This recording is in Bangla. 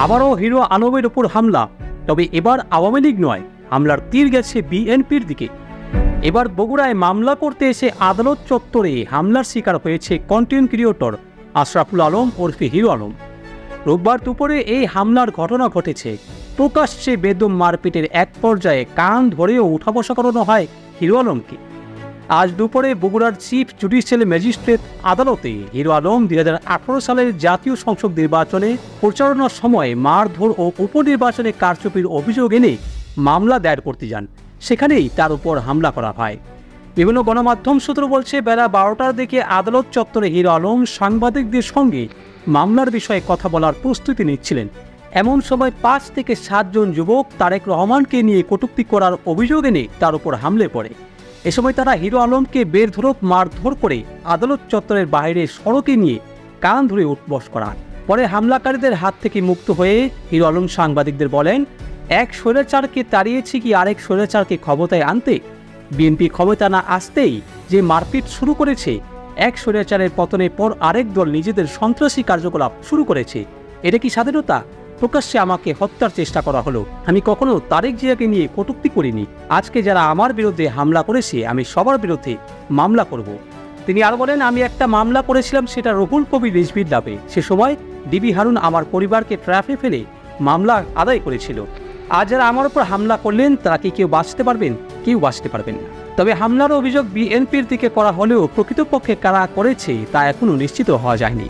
আবারও হিরো আলমের ওপর হামলা, তবে এবার আওয়ামী লীগ নয়, হামলার তীর গেছে বিএনপির দিকে। এবার বগুড়ায় মামলা করতে এসে আদালত চত্বরে হামলার শিকার হয়েছে কন্টেন্ট ক্রিয়েটর আশরাফুল আলম ওরফে হিরো আলম। রোববার দুপুরে এই হামলার ঘটনা ঘটেছে। প্রকাশ্যে বেদম মারপিটের এক পর্যায়ে কান ধরেও উঠা বসা করানো হয় হিরো আলমকে। আজ দুপুরে বগুড়ার চিফ জুডিশিয়াল ম্যাজিস্ট্রেট আদালতে হিরো আলম 2018 সালের জাতীয় সংসদ নির্বাচনে প্রচারণার সময় মারধর ও উপনির্বাচনে কারচুপির অভিযোগ এনে মামলা দায়ের করতে যান। সেখানেই তার উপর হামলা করা হয়। বিভিন্ন গণমাধ্যম সূত্র বলছে, বেলা 12টার দিকে আদালত চত্বরে হিরো আলম সাংবাদিকদের সঙ্গে মামলার বিষয়ে কথা বলার প্রস্তুতি নিচ্ছিলেন। এমন সময় 5 থেকে 7 জন যুবক তারেক রহমানকে নিয়ে কটূক্তি করার অভিযোগ এনে তার উপর হামলে পড়ে। এ সময় তারা হিরো আলমকে বেধড়ক মারধর করে আদালত চত্বরের বাইরে সড়কে নিয়ে কান ধরে উঠবস করান। পরে হামলাকারীদের হাত থেকে মুক্ত হয়ে হিরো আলম সাংবাদিকদের বলেন, এক স্বৈরাচারকে তাড়িয়েছি কি আরেক স্বৈরাচারকে ক্ষমতায় আনতে? বিএনপি ক্ষমতা না আসতেই যে মারপিট শুরু করেছে, এক স্বৈরাচারের পতনের পর আরেক দল নিজেদের সন্ত্রাসী কার্যকলাপ শুরু করেছে। এটা কি স্বাধীনতা? প্রকাশ্যে আমাকে হত্যার চেষ্টা করা হলো। আমি কখনো তারেক জিয়াকে নিয়ে কটূক্তি করিনি। আজকে যারা আমার বিরুদ্ধে হামলা করেছে, আমি সবার বিরুদ্ধে মামলা করব। তিনি আরও বলেন, আমি একটা মামলা করেছিলাম, সেটা রুহুল কবির রিজভির নামে। সে সময় ডিবি হারুন আমার পরিবারকে ট্র্যাপে ফেলে মামলা আদায় করেছিল। আজ যারা আমার উপর হামলা করলেন, তারা কি কেউ বাঁচতে পারবেন? কেউ বাঁচতে পারবেন না। তবে হামলার অভিযোগ বিএনপির দিকে করা হলেও প্রকৃতপক্ষে কারা করেছে তা এখনও নিশ্চিত হওয়া যায়নি।